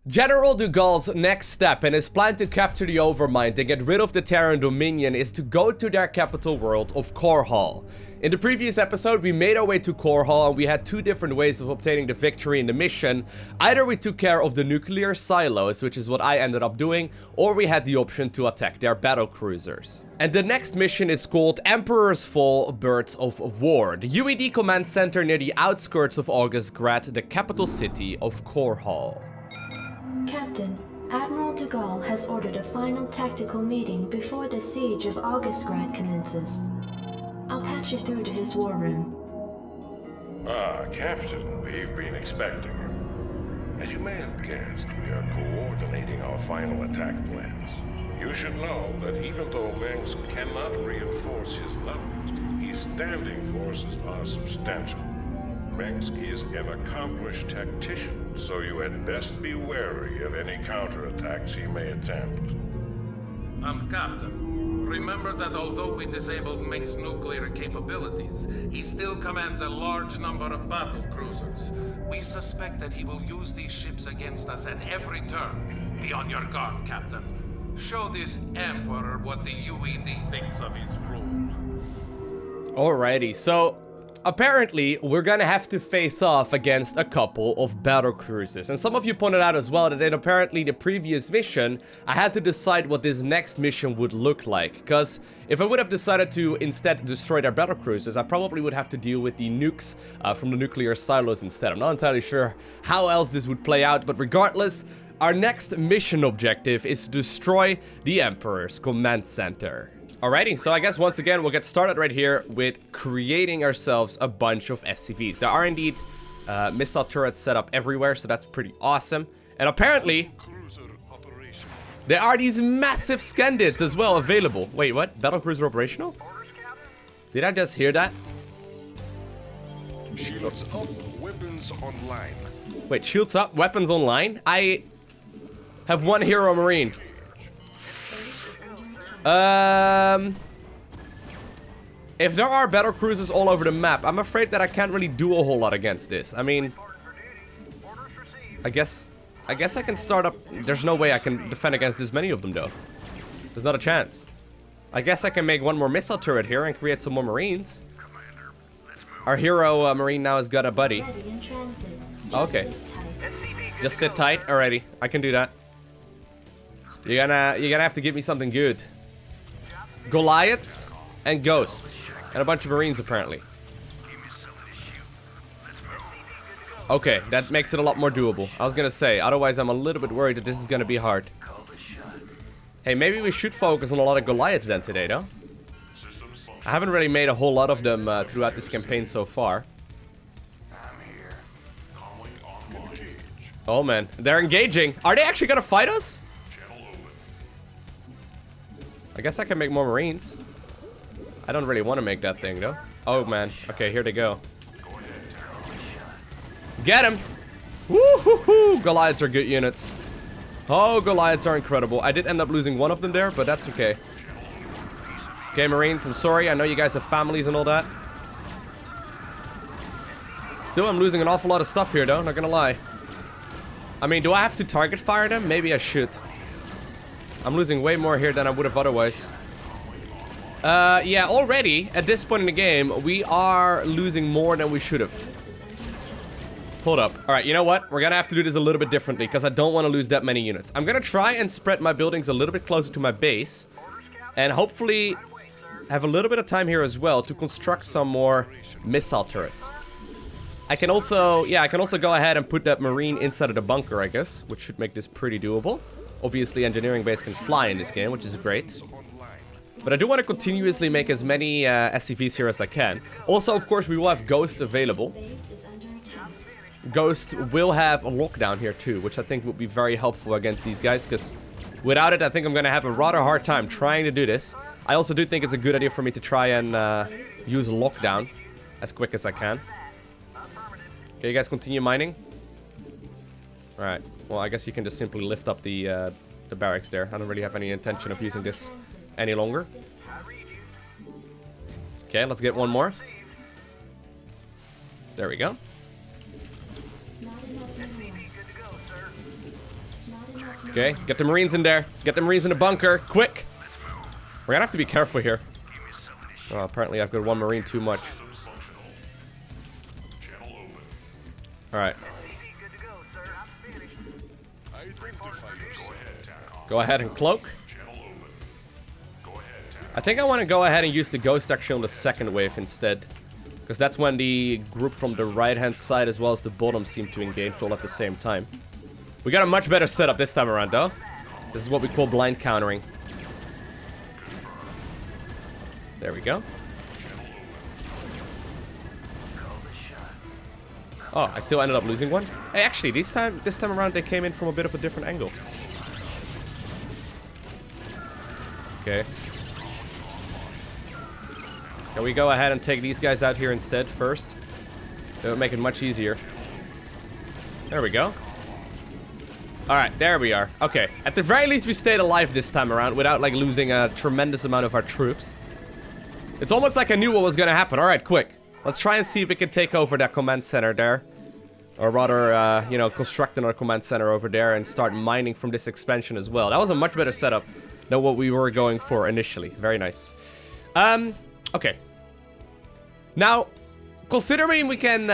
General Dugalle's next step in his plan to capture the Overmind and get rid of the Terran Dominion is to go to their capital world of Korhal. In the previous episode, we made our way to Korhal and we had two different ways of obtaining the victory in the mission. Either we took care of the nuclear silos, which is what I ended up doing, or we had the option to attack their battle cruisers. And the next mission is called Emperor's Fall, Birds of War, the UED command center near the outskirts of Augustgrad, the capital city of Korhal. Captain, Admiral Dugalle has ordered a final tactical meeting before the siege of Augustgrad commences. I'll patch you through to his war room. Captain, we've been expecting you. As you may have guessed, we are coordinating our final attack plans. You should know that even though Mengsk cannot reinforce his numbers, his standing forces are substantial. Mengsk is an accomplished tactician, so you had best be wary of any counterattacks he may attempt. Captain. Remember that although we disabled Mengsk's nuclear capabilities, he still commands a large number of battle cruisers. We suspect that he will use these ships against us at every turn. Be on your guard, Captain. Show this Emperor what the UED thinks of his rule. Alrighty, so apparently, we're gonna have to face off against a couple of battle cruisers. And some of you pointed out as well that in apparently the previous mission, I had to decide what this next mission would look like. Because if I would have decided to instead destroy their battle cruisers, I probably would have to deal with the nukes from the nuclear silos instead. I'm not entirely sure how else this would play out, but regardless, our next mission objective is to destroy the Emperor's command center. Alrighty, so I guess once again we'll get started right here with creating ourselves a bunch of SCVs. There are indeed missile turrets set up everywhere, so that's pretty awesome. And apparently, there are these massive Scandids as well available. Wait, what? Battlecruiser operational? Did I just hear that? Shields up, weapons online. Wait, shields up, weapons online? I have one hero marine. If there are battle cruisers all over the map, I'm afraid that I can't really do a whole lot against this. I mean, I guess I can start up. There's no way I can defend against this many of them though. There's not a chance. I guess I can make one more missile turret here and create some more marines. Our hero marine now has got a buddy. Okay. Just sit tight. Alrighty, I can do that. You're gonna have to give me something good. Goliaths and ghosts and a bunch of marines apparently. Okay, that makes it a lot more doable. I was gonna say, otherwise I'm a little bit worried that this is gonna be hard. Hey, maybe we should focus on a lot of Goliaths then today, though. I haven't really made a whole lot of them throughout this campaign so far. Oh man, they're engaging. Are they actually gonna fight us? I guess I can make more marines. I don't really want to make that thing though. Oh man. Okay, here they go. Get him! Woo-hoo-hoo! Goliaths are good units. Oh, Goliaths are incredible. I did end up losing one of them there, but that's okay. Okay, marines, I'm sorry. I know you guys have families and all that. Still, I'm losing an awful lot of stuff here though, not gonna lie. I mean, do I have to target fire them? Maybe I should. I'm losing way more here than I would have otherwise. Yeah, already, at this point in the game, we are losing more than we should have. Hold up. Alright, you know what? We're gonna have to do this a little bit differently, because I don't want to lose that many units. I'm gonna try and spread my buildings a little bit closer to my base. And hopefully have a little bit of time here as well to construct some more missile turrets. I can also go ahead and put that marine inside of the bunker, I guess, which should make this pretty doable. Obviously, engineering base can fly in this game, which is great. But I do want to continuously make as many SCVs here as I can. Also, of course, we will have Ghosts available. Ghost will have a lockdown here too, which I think will be very helpful against these guys, because without it, I think I'm going to have a rather hard time trying to do this. I also do think it's a good idea for me to try and use lockdown as quick as I can. Okay, you guys continue mining. Alright, well, I guess you can just simply lift up the barracks there. I don't really have any intention of using this any longer. Okay, let's get one more. There we go. Okay, get the Marines in there. Get the Marines in the bunker, quick. We're gonna have to be careful here. Oh, apparently I've got one Marine too much. Alright. Go ahead and cloak. I think I want to go ahead and use the ghost actually on the second wave instead. Because that's when the group from the right hand side as well as the bottom seem to engage all at the same time. We got a much better setup this time around though. This is what we call blind countering. There we go. Oh, I still ended up losing one. Hey, actually, this time around they came in from a bit of a different angle. Okay. Can we go ahead and take these guys out here instead first? That would make it much easier. There we go. Alright, there we are. Okay, at the very least we stayed alive this time around without like losing a tremendous amount of our troops. It's almost like I knew what was gonna happen. Alright, quick. Let's try and see if we can take over that command center there. Or rather, you know, construct another command center over there and start mining from this expansion as well. That was a much better setup than what we were going for initially. Very nice. Okay. Now, considering we can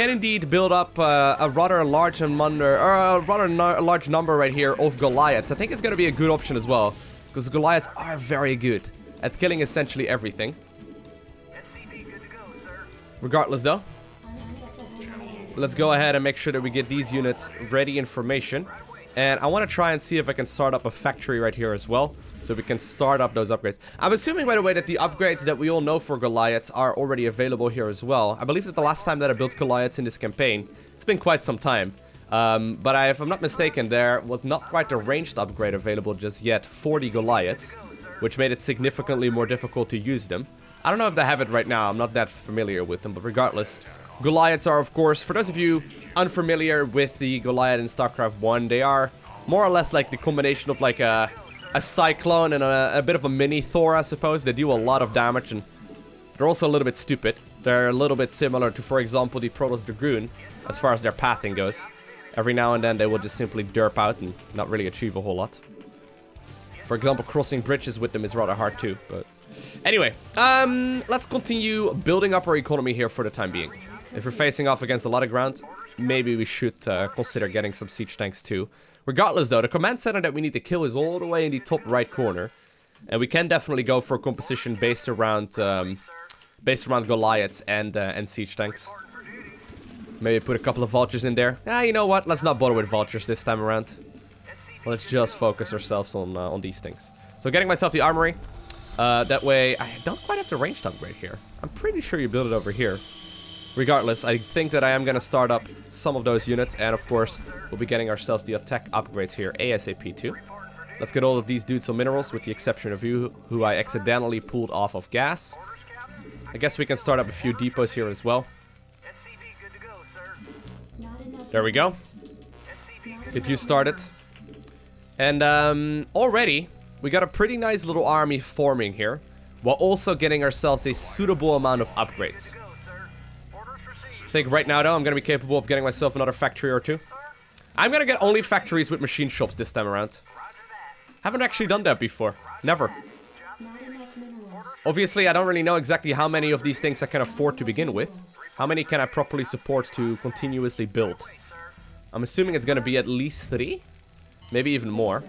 indeed build up a rather large number, or a rather large number right here of Goliaths, I think it's gonna be a good option as well, because Goliaths are very good at killing essentially everything. Regardless, though, let's go ahead and make sure that we get these units ready in formation. And I want to try and see if I can start up a factory right here as well, so we can start up those upgrades. I'm assuming, by the way, that the upgrades that we all know for Goliaths are already available here as well. I believe that the last time that I built Goliaths in this campaign, it's been quite some time. But if I'm not mistaken, there was not quite a ranged upgrade available just yet for the Goliaths, which made it significantly more difficult to use them. I don't know if they have it right now, I'm not that familiar with them, but regardless, Goliaths are, of course, for those of you unfamiliar with the Goliath in StarCraft 1, they are more or less like the combination of like a Cyclone and a bit of a mini Thor, I suppose. They do a lot of damage and they're also a little bit stupid. They're a little bit similar to, for example, the Protoss Dragoon as far as their pathing goes. Every now and then they will just simply derp out and not really achieve a whole lot. For example, crossing bridges with them is rather hard too, but... Anyway, let's continue building up our economy here for the time being. If we're facing off against a lot of ground, maybe we should consider getting some siege tanks too. Regardless though, the command center that we need to kill is all the way in the top right corner. And we can definitely go for a composition based around Goliaths and siege tanks. Maybe put a couple of vultures in there. You know what? Let's not bother with vultures this time around. Let's just focus ourselves on these things. So getting myself the armory. That way, I don't quite have the ranged upgrade here. I'm pretty sure you build it over here. Regardless, I think that I am going to start up some of those units. And of course, we'll be getting ourselves the attack upgrades here ASAP too. Let's get all of these dudes some minerals, with the exception of you, who I accidentally pulled off of gas. I guess we can start up a few depots here as well. There we go. Get you started. And already, we got a pretty nice little army forming here, while also getting ourselves a suitable amount of upgrades. I think right now, though, I'm going to be capable of getting myself another factory or two. I'm going to get only factories with machine shops this time around. Haven't actually done that before. Never. Obviously, I don't really know exactly how many of these things I can afford to begin with. How many can I properly support to continuously build? I'm assuming it's going to be at least 3. Maybe even more.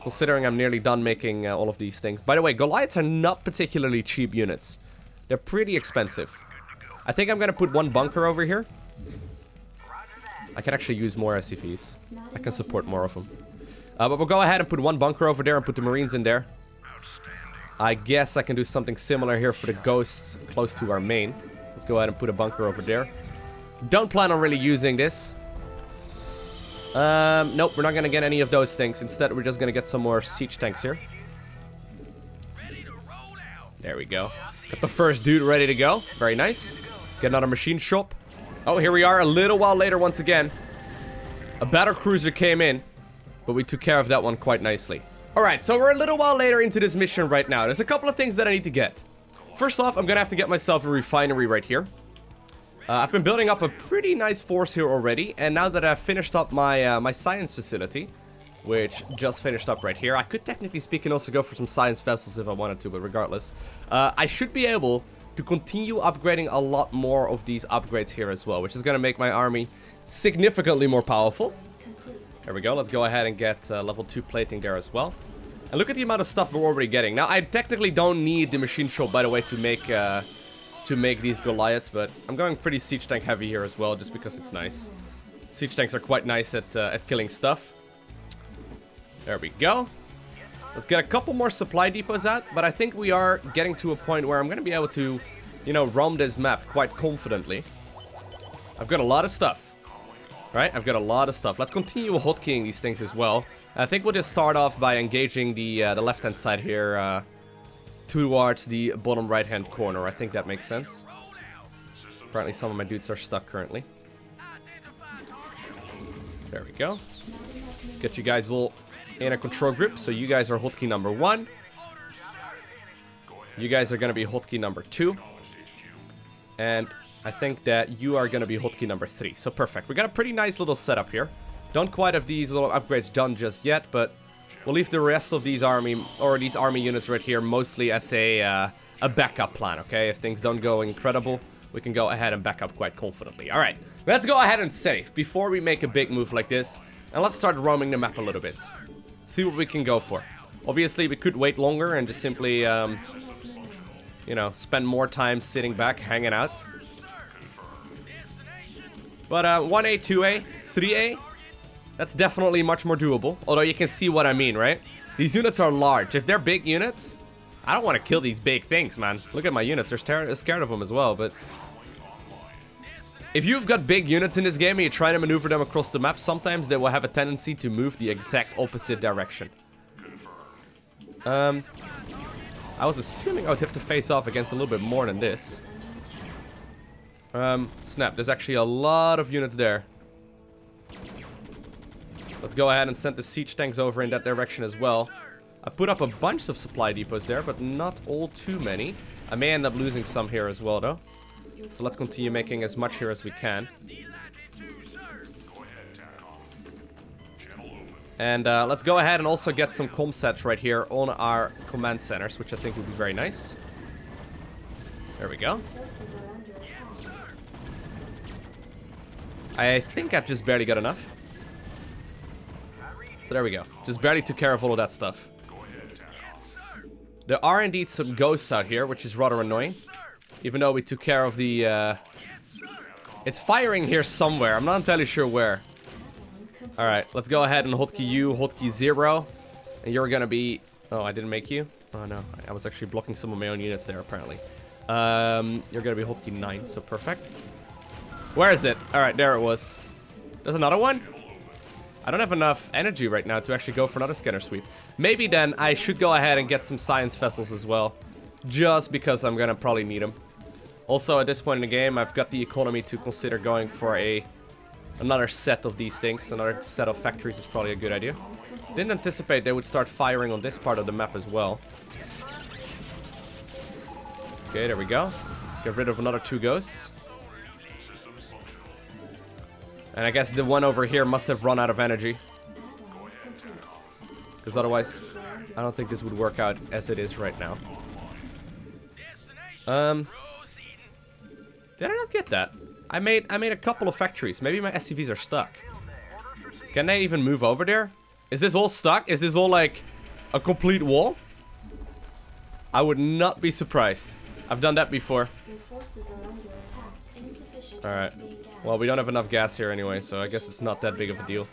Considering I'm nearly done making all of these things. By the way, Goliaths are not particularly cheap units. They're pretty expensive. I think I'm going to put one bunker over here. I can actually use more SCVs. I can support more of them. But we'll go ahead and put one bunker over there and put the Marines in there. I guess I can do something similar here for the Ghosts close to our main. Let's go ahead and put a bunker over there. Don't plan on really using this. Nope, we're not going to get any of those things. Instead, we're just going to get some more siege tanks here. There we go. Got the first dude ready to go. Very nice. Get another machine shop. Oh, here we are a little while later once again. A battle cruiser came in, but we took care of that one quite nicely. Alright, so we're a little while later into this mission right now. There's a couple of things that I need to get. First off, I'm going to have to get myself a refinery right here. I've been building up a pretty nice force here already, and now that I've finished up my my science facility, which just finished up right here, I could technically speaking also go for some science vessels if I wanted to, but regardless, I should be able to continue upgrading a lot more of these upgrades here as well, which is going to make my army significantly more powerful. There we go, let's go ahead and get level 2 plating there as well. And look at the amount of stuff we're already getting. Now, I technically don't need the machine shop, by the way, to make these Goliaths, but I'm going pretty siege tank heavy here as well, just because it's nice. Siege tanks are quite nice at killing stuff. There we go. Let's get a couple more supply depots out, but I think we are getting to a point where I'm going to be able to, you know, roam this map quite confidently. I've got a lot of stuff. Right, I've got a lot of stuff. Let's continue hotkeying these things as well. I think we'll just start off by engaging the left-hand side here towards the bottom right-hand corner. I think that makes sense. Apparently some of my dudes are stuck currently. There we go. Let's get you guys all in a control group. So you guys are hotkey number 1. You guys are going to be hotkey number 2. And I think that you are going to be hotkey number 3. So perfect. We got a pretty nice little setup here. Don't quite have these little upgrades done just yet, but we'll leave the rest of these army units right here mostly as a backup plan, okay? If things don't go incredible, we can go ahead and back up quite confidently. All right, let's go ahead and save before we make a big move like this. And let's start roaming the map a little bit. See what we can go for. Obviously, we could wait longer and just simply, you know, spend more time sitting back, hanging out. But 1A, 2A, 3A, that's definitely much more doable. Although you can see what I mean, right? These units are large. If they're big units, I don't want to kill these big things, man. Look at my units. They're scared of them as well, but if you've got big units in this game and you're trying to maneuver them across the map, sometimes they will have a tendency to move the exact opposite direction. I was assuming I would have to face off against a little bit more than this. Snap, there's actually a lot of units there. Let's go ahead and send the siege tanks over in that direction as well. I put up a bunch of supply depots there, but not all too many. I may end up losing some here as well, though. So let's continue making as much here as we can. And let's go ahead and also get some comm sets right here on our command centers, which I think would be very nice. There we go. I think I've just barely got enough. So there we go. Just barely took care of all of that stuff. There are indeed some ghosts out here, which is rather annoying. Even though we took care of the... It's firing here somewhere. I'm not entirely sure where. Alright, let's go ahead and hotkey you, hotkey 0. And you're gonna be... Oh, I didn't make you? Oh no, I was actually blocking some of my own units there, apparently. You're gonna be hotkey 9, so perfect. Where is it? Alright, there it was. There's another one? I don't have enough energy right now to actually go for another scanner sweep. Maybe then I should go ahead and get some science vessels as well. Just because I'm gonna probably need them. Also, at this point in the game, I've got the economy to consider going for another set of these things. Another set of factories is probably a good idea. Didn't anticipate they would start firing on this part of the map as well. Okay, there we go. Get rid of another 2 ghosts. And I guess the one over here must have run out of energy. Because otherwise, I don't think this would work out as it is right now. Did I not get that? I made a couple of factories. Maybe my SCVs are stuck. Can they even move over there? Is this all stuck? Is this all like a complete wall? I would not be surprised. I've done that before. Alright. Well, we don't have enough gas here anyway, so I guess it's not that big of a deal.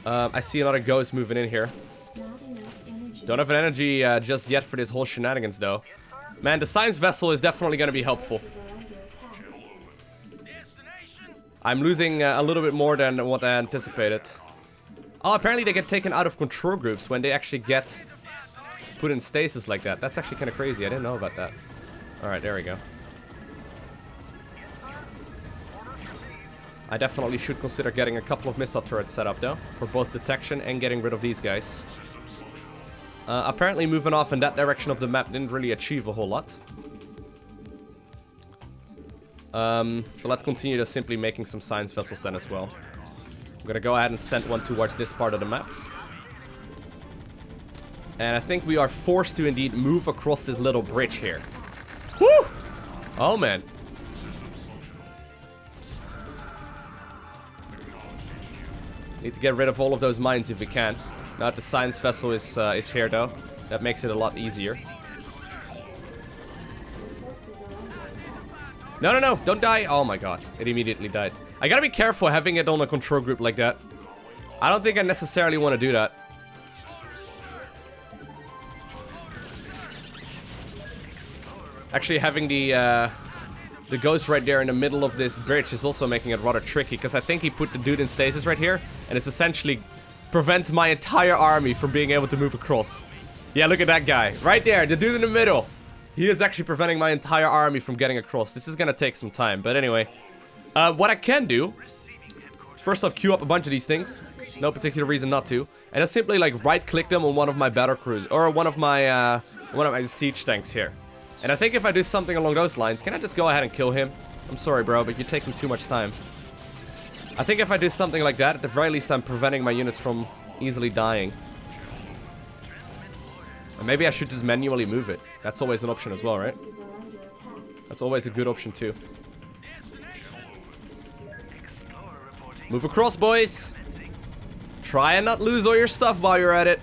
I see another ghost moving in here. Don't have an energy just yet for this whole shenanigans, though. Man, the science vessel is definitely going to be helpful. I'm losing a little bit more than what I anticipated. Oh, apparently they get taken out of control groups when they actually get put in stasis like that. That's actually kind of crazy. I didn't know about that. Alright, there we go. I definitely should consider getting a couple of missile turrets set up, though, for both detection and getting rid of these guys. Apparently moving off in that direction of the map didn't really achieve a whole lot. So let's continue to simply making some science vessels then as well. I'm gonna go ahead and send one towards this part of the map. And I think we are forced to indeed move across this little bridge here. Woo! Oh man. Need to get rid of all of those mines if we can. Now that the science vessel is here though, that makes it a lot easier. No, no, no, don't die. Oh my god, it immediately died. I gotta be careful having it on a control group like that. I don't think I necessarily want to do that. Actually, having the ghost right there in the middle of this bridge is also making it rather tricky, because I think he put the dude in stasis right here, and it's essentially prevents my entire army from being able to move across. Yeah, look at that guy. Right there, the dude in the middle. He is actually preventing my entire army from getting across. This is gonna take some time, but anyway. What I can do, first off, queue up a bunch of these things. No particular reason not to. And just simply like right-click them on one of my battle crews, or one of my siege tanks here. And I think if I do something along those lines, can I just go ahead and kill him? I'm sorry, bro, but you're taking too much time. I think if I do something like that, at the very least I'm preventing my units from easily dying. And maybe I should just manually move it. That's always an option as well, right? That's always a good option too. Move across, boys! Try and not lose all your stuff while you're at it.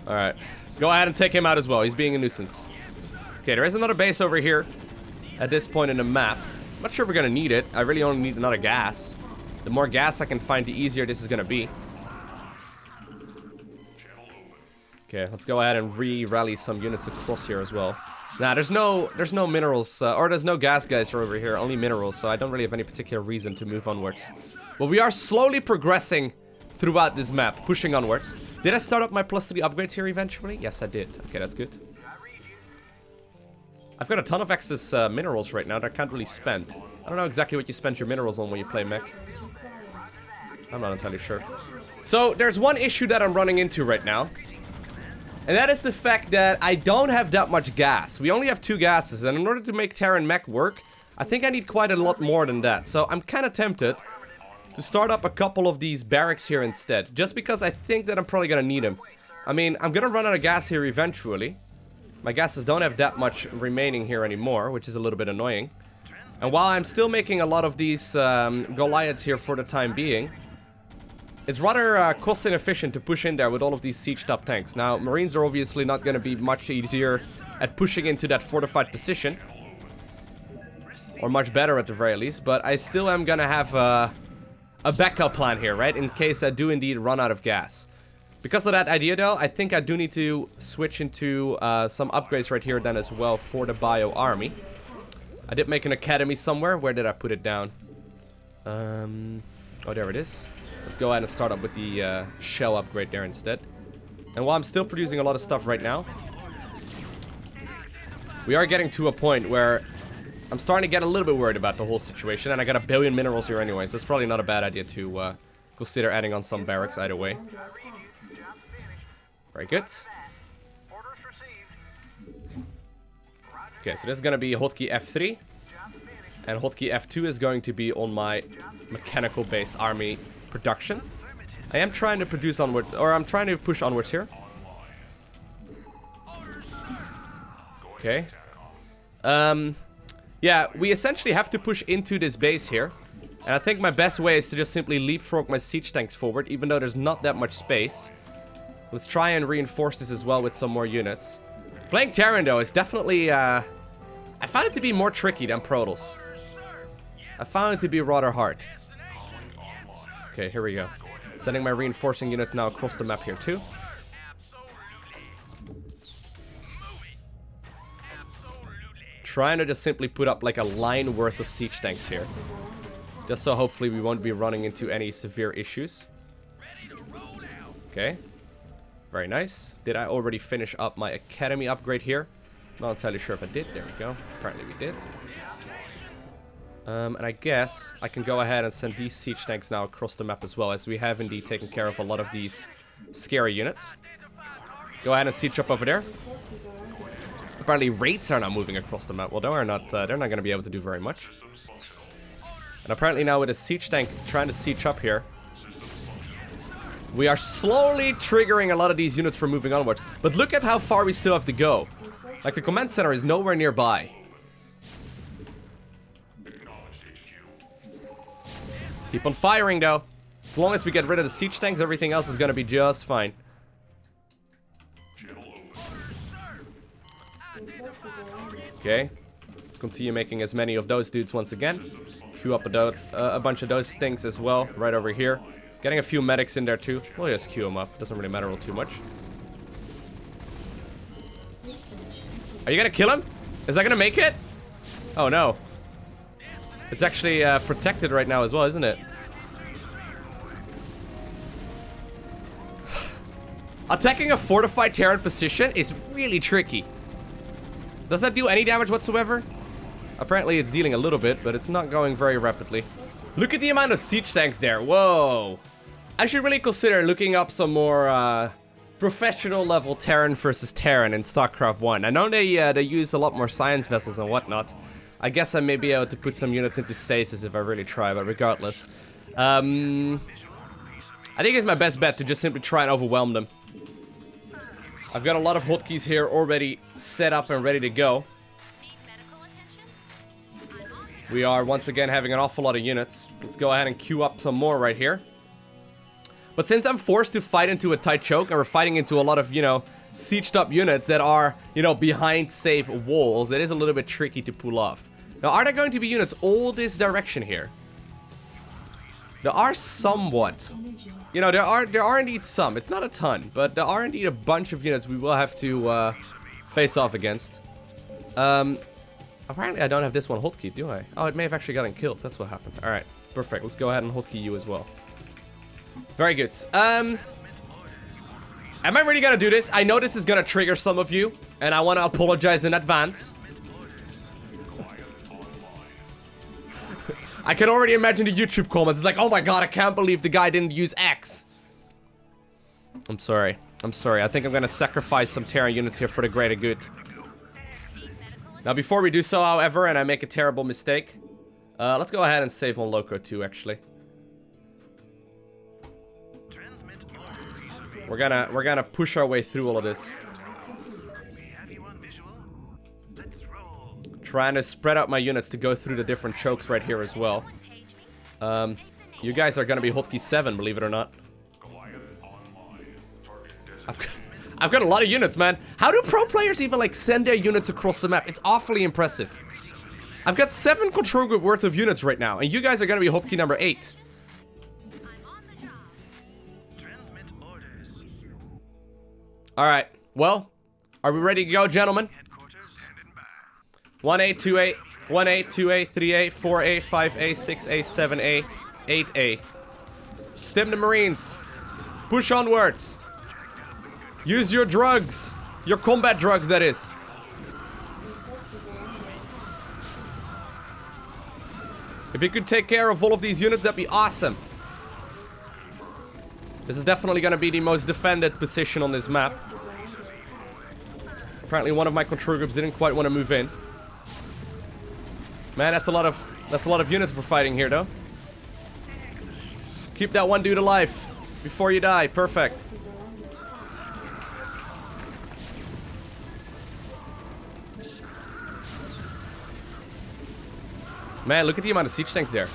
Alright. Go ahead and take him out as well. He's being a nuisance. Okay, there is another base over here at this point in the map. I'm not sure if we're gonna need it. I really only need another gas. The more gas I can find, the easier this is gonna be. Okay, let's go ahead and re-rally some units across here as well. Nah, there's no minerals, or there's no gas guys over here, only minerals, so I don't really have any particular reason to move onwards. But we are slowly progressing throughout this map, pushing onwards. Did I start up my +3 upgrades here eventually? Yes, I did. Okay, that's good. I've got a ton of excess minerals right now that I can't really spend. I don't know exactly what you spend your minerals on when you play mech. I'm not entirely sure. So, there's one issue that I'm running into right now. And that is the fact that I don't have that much gas. We only have 2 gases, and in order to make Terran mech work, I think I need quite a lot more than that. So I'm kind of tempted to start up a couple of these barracks here instead, just because I think that I'm probably gonna need them. I mean, I'm gonna run out of gas here eventually. My gases don't have that much remaining here anymore, which is a little bit annoying. And while I'm still making a lot of these Goliaths here for the time being, it's rather cost inefficient to push in there with all of these siege-top tanks. Now, Marines are obviously not going to be much easier at pushing into that fortified position. Or much better at the very least, but I still am going to have a backup plan here, right? In case I do indeed run out of gas. Because of that idea though, I think I do need to switch into some upgrades right here then as well for the bio army. I did make an academy somewhere. Where did I put it down? Oh, there it is. Let's go ahead and start up with the shell upgrade there instead. And while I'm still producing a lot of stuff right now, we are getting to a point where I'm starting to get a little bit worried about the whole situation. And I got 1 billion minerals here anyway, so it's probably not a bad idea to consider adding on some barracks either way. Very good. Okay, so this is going to be hotkey F3. And hotkey F2 is going to be on my mechanical-based army production. I am trying to produce onward, or I'm trying to push onwards here. Okay. Yeah, we essentially have to push into this base here. And I think my best way is to just simply leapfrog my siege tanks forward, even though there's not that much space. Let's try and reinforce this as well with some more units. Playing Terran, though, is definitely, I found it to be more tricky than Protoss. I found it to be rather hard. Okay, here we go. Sending my reinforcing units now across the map here, too. Trying to just simply put up like a line worth of siege tanks here. Just so hopefully we won't be running into any severe issues. Okay. Very nice. Did I already finish up my academy upgrade here? Not entirely sure if I did. There we go. Apparently we did. And I guess I can go ahead and send these siege tanks now across the map as well, as we have indeed taken care of a lot of these scary units. Go ahead and siege up over there. apparently raids are now moving across the map. Well, they're not going to be able to do very much. And apparently now with a siege tank trying to siege up here, we are slowly triggering a lot of these units for moving onwards. But look at how far we still have to go. Like, the command center is nowhere nearby. Keep on firing, though. As long as we get rid of the siege tanks, everything else is going to be just fine. Okay. Let's continue making as many of those dudes once again. Queue up a bunch of those things as well, right over here. Getting a few medics in there too. We'll just queue them up. Doesn't really matter all too much. Are you gonna kill him? Is that gonna make it? Oh no. It's actually protected right now as well, isn't it? Attacking a fortified Terran position is really tricky. Does that do any damage whatsoever? Apparently it's dealing a little bit, but it's not going very rapidly. Look at the amount of siege tanks there. Whoa. I should really consider looking up some more professional level Terran versus Terran in StarCraft 1. I know they use a lot more science vessels and whatnot. I guess I may be able to put some units into stasis if I really try, but regardless. I think it's my best bet to just simply try and overwhelm them. I've got a lot of hotkeys here already set up and ready to go. We are once again having an awful lot of units. Let's go ahead and queue up some more right here. But since I'm forced to fight into a tight choke and we're fighting into a lot of, you know, sieged up units that are, you know, behind safe walls, it is a little bit tricky to pull off. Now, are there going to be units all this direction here? There are somewhat. You know, there are indeed some. It's not a ton, but there are indeed a bunch of units we will have to face off against. Apparently I don't have this one hotkey, do I? Oh, it may have actually gotten killed. That's what happened. Alright, perfect. Let's go ahead and hotkey you as well. Very good. Am I really gonna do this? I know this is gonna trigger some of you, and I want to apologize in advance. I can already imagine the YouTube comments. It's like, oh my god, I can't believe the guy didn't use X. I'm sorry. I'm sorry. I think I'm gonna sacrifice some Terran units here for the greater good. Now, before we do so, however, and I make a terrible mistake, let's go ahead and save on Loko 2, actually. We're gonna push our way through all of this. Trying to spread out my units to go through the different chokes right here as well. You guys are gonna be hotkey 7, believe it or not. I've got a lot of units, man. How do pro players even, like, send their units across the map? It's awfully impressive. I've got 7 control group worth of units right now, and you guys are gonna be hotkey number 8. Alright, well, are we ready to go, gentlemen? 1A, 2A, 1A, 2A, 3A, 4A, 5A, 6A, 7A, 8A. Stim the Marines. Push onwards. Use your drugs. Your combat drugs, that is. If you could take care of all of these units, that'd be awesome. This is definitely gonna be the most defended position on this map. Apparently one of my control groups didn't quite want to move in. Man, that's a lot of units we're fighting here, though. Keep that one dude alive before you die. Perfect. Man, look at the amount of siege tanks there.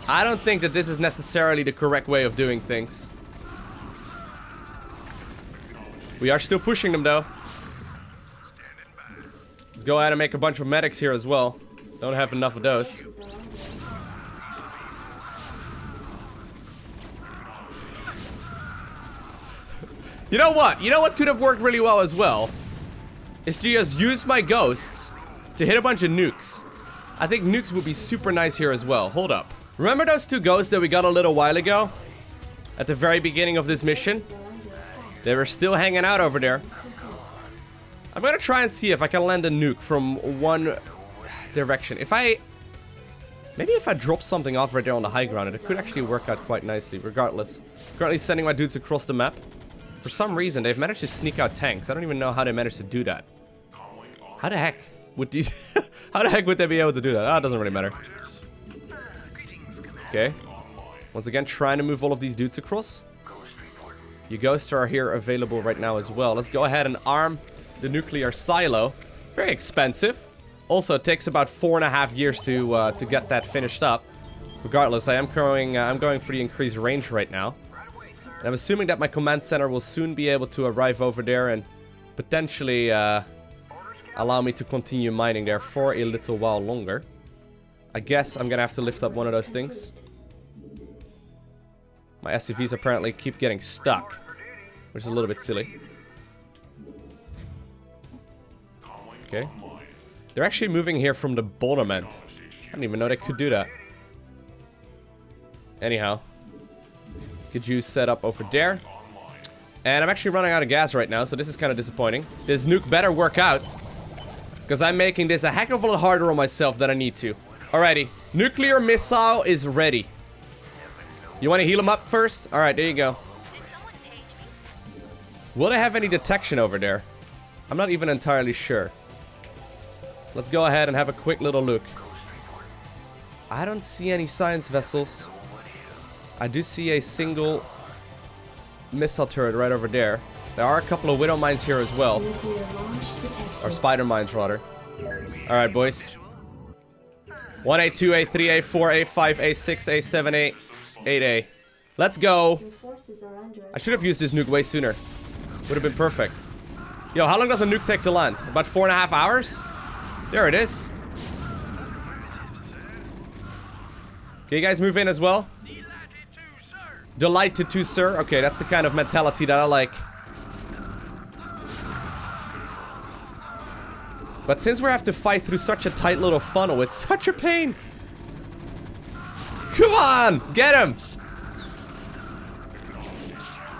I don't think that this is necessarily the correct way of doing things. We are still pushing them, though. Let's go ahead and make a bunch of medics here as well. Don't have enough of those. You know what? You know what could have worked really well as well? Is to just use my ghosts to hit a bunch of nukes. I think nukes would be super nice here as well. Hold up. Remember those 2 ghosts that we got a little while ago? At the very beginning of this mission? They were still hanging out over there. I'm gonna try and see if I can land a nuke from one direction. Maybe if I drop something off right there on the high ground, it could actually work out quite nicely, regardless. Currently sending my dudes across the map. For some reason, they've managed to sneak out tanks. I don't even know how they managed to do that. How the heck would these... how the heck would they be able to do that? Ah, it doesn't really matter. Okay. Once again, trying to move all of these dudes across. You ghosts are here available right now as well. Let's go ahead and arm the nuclear silo. Very expensive. Also, it takes about 4.5 years to get that finished up. Regardless, I'm going for the increased range right now. And I'm assuming that my command center will soon be able to arrive over there and potentially allow me to continue mining there for a little while longer. I guess I'm gonna have to lift up one of those things. My SCVs apparently keep getting stuck, which is a little bit silly. Okay. They're actually moving here from the bottom end. I didn't even know they could do that. Anyhow. Let's get you set up over there. And I'm actually running out of gas right now, so this is kind of disappointing. This nuke better work out, because I'm making this a heck of a lot harder on myself than I need to. Alrighty. Nuclear missile is ready. You want to heal him up first? Alright, there you go. Will they have any detection over there? I'm not even entirely sure. Let's go ahead and have a quick little look. I don't see any science vessels. I do see a single missile turret right over there. There are a couple of widow mines here as well. Or spider mines, rather. Alright, boys. 1A, 2A, 3A, 4A, 5A, 6A, 7A, 8A. Let's go. I should have used this nuke way sooner. Would have been perfect. Yo, how long does a nuke take to land? About 4.5 hours? There it is. Okay, you guys move in as well? Delighted to, sir. Okay, that's the kind of mentality that I like. But since we have to fight through such a tight little funnel, it's such a pain. Come on! Get him!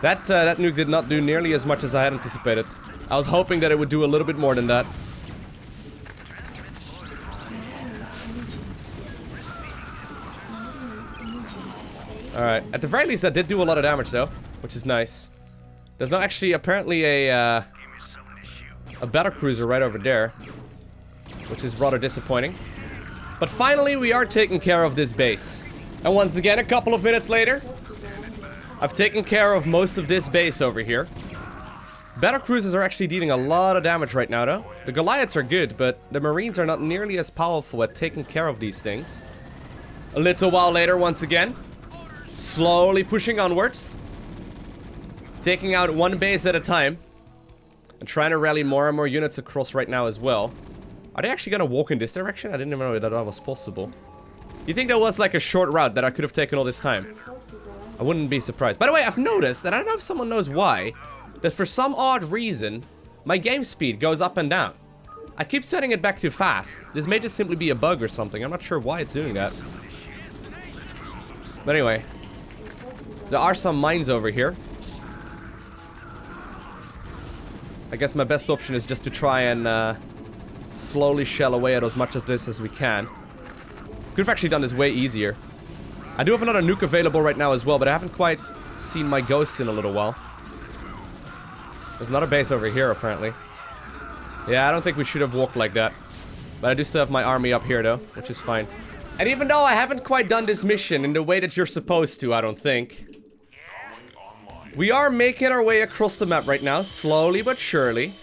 That nuke did not do nearly as much as I had anticipated. I was hoping that it would do a little bit more than that. Alright, at the very least that did do a lot of damage though, which is nice. There's not actually apparently a battlecruiser right over there, which is rather disappointing. But finally we are taking care of this base. And once again, a couple of minutes later, I've taken care of most of this base over here. Battlecruisers are actually dealing a lot of damage right now though. The Goliaths are good, but the Marines are not nearly as powerful at taking care of these things. A little while later, once again, slowly pushing onwards, taking out one base at a time, and trying to rally more and more units across right now as well. Are they actually gonna walk in this direction? I didn't even know that was possible. You think there was like a short route that I could have taken all this time? I wouldn't be surprised. By the way, I've noticed, and I don't know if someone knows why, that for some odd reason, my game speed goes up and down. I keep setting it back too fast. This may just simply be a bug or something. I'm not sure why it's doing that. But anyway, there are some mines over here. I guess my best option is just to try and slowly shell away at as much of this as we can. Could have actually done this way easier. I do have another nuke available right now as well, but I haven't quite seen my ghost in a little while. There's another base over here, apparently. Yeah, I don't think we should have walked like that. But I do still have my army up here, though, which is fine. And even though I haven't quite done this mission in the way that you're supposed to, I don't think, we are making our way across the map right now, slowly but surely.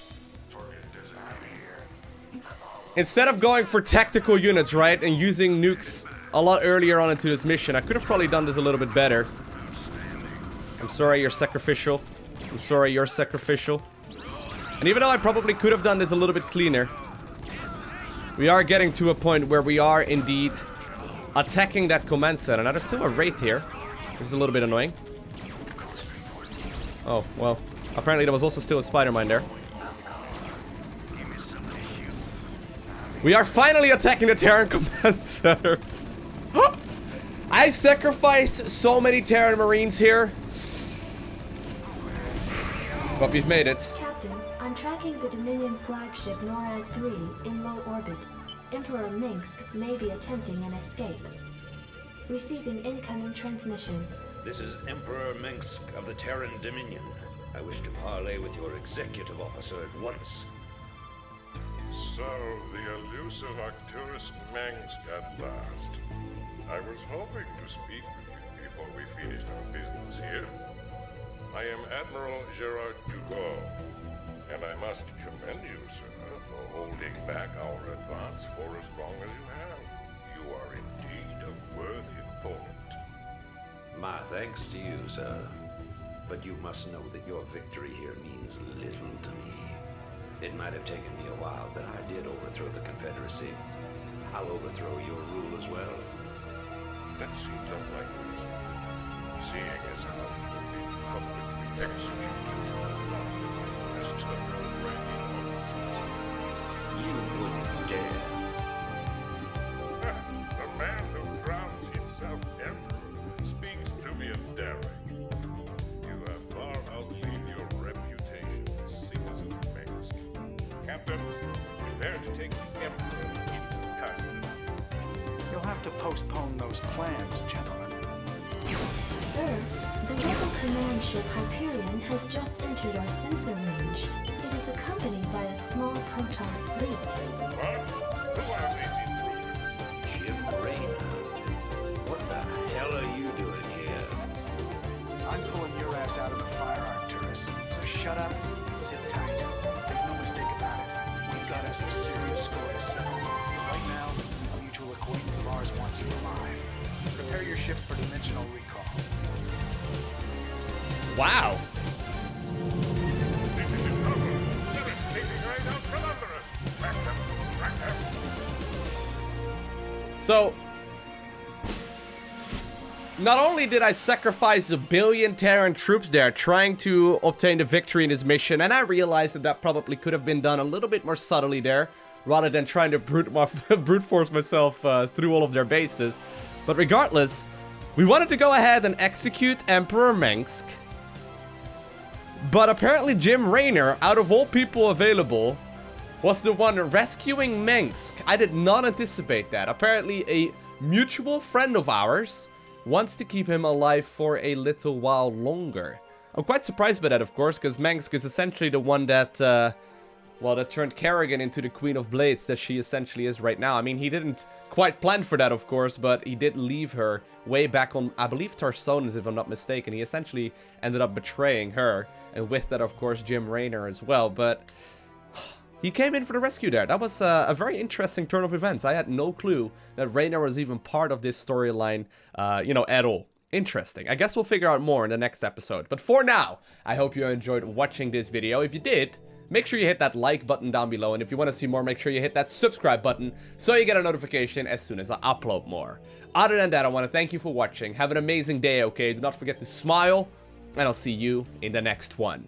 Instead of going for tactical units, right, and using nukes a lot earlier on into this mission, I could have probably done this a little bit better. I'm sorry, you're sacrificial. I'm sorry, you're sacrificial. And even though I probably could have done this a little bit cleaner, we are getting to a point where we are indeed attacking that command center. Now there's still a wraith here, which is a little bit annoying. Oh, well, apparently there was also still a spider mine there. We are finally attacking the Terran command center. I sacrificed so many Terran Marines here. But we've made it. Captain, I'm tracking the Dominion flagship NORAD-3 in low orbit. Emperor Mengsk may be attempting an escape. Receiving incoming transmission. This is Emperor Mengsk of the Terran Dominion. I wish to parley with your executive officer at once. So, the elusive Arcturus Mengsk at last. I was hoping to speak with you before we finished our business here. I am Admiral Gerard Dugalle, and I must commend you, sir, for holding back our advance for as long as you have. You are indeed a worthy opponent. My thanks to you, sir. But you must know that your victory here means little to me. It might have taken me a while, but I did overthrow the Confederacy. I'll overthrow your rule as well. That seems unlikely, sir. Seeing as how you will be publicly executed as top-ranking officers. You wouldn't dare. The man who crowns himself emperor speaks to me endearing. You have far outlived your reputation as citizen of Mengsk. Captain, prepare to take the emperor into custody. You'll have to postpone those plans, gentlemen. Sir, the rebel command ship Hyperion has just entered our sensor range. It is accompanied by a small Protoss fleet. What? Who are these intruders? Jim Raynor. What the hell are you doing here? I'm pulling your ass out of the fire, Arcturus. So shut up and sit tight. Make no mistake about it. We've got us a serious score to settle. Right now, a mutual acquaintance of ours wants you alive. Prepare your ships for dimensional recall. Wow. This is in trouble. They're escaping right out from under us. Track them. Track them. So, not only did I sacrifice 1 billion Terran troops there trying to obtain the victory in this mission, and I realized that that probably could have been done a little bit more subtly there, rather than trying to brute force myself through all of their bases. But regardless, we wanted to go ahead and execute Emperor Mengsk. But apparently Jim Raynor, out of all people available, was the one rescuing Mengsk. I did not anticipate that. Apparently a mutual friend of ours wants to keep him alive for a little while longer. I'm quite surprised by that, of course, because Mengsk is essentially the one that, well, that turned Kerrigan into the Queen of Blades that she essentially is right now. I mean, he didn't quite plan for that, of course, but he did leave her way back on, I believe, Tarsonis, if I'm not mistaken. He essentially ended up betraying her, and with that, of course, Jim Raynor as well, but he came in for the rescue there. That was a very interesting turn of events. I had no clue that Raynor was even part of this storyline, you know, at all. Interesting. I guess we'll figure out more in the next episode. But for now, I hope you enjoyed watching this video. If you did, make sure you hit that like button down below. And if you want to see more, make sure you hit that subscribe button so you get a notification as soon as I upload more. Other than that, I want to thank you for watching. Have an amazing day, okay? Do not forget to smile, and I'll see you in the next one.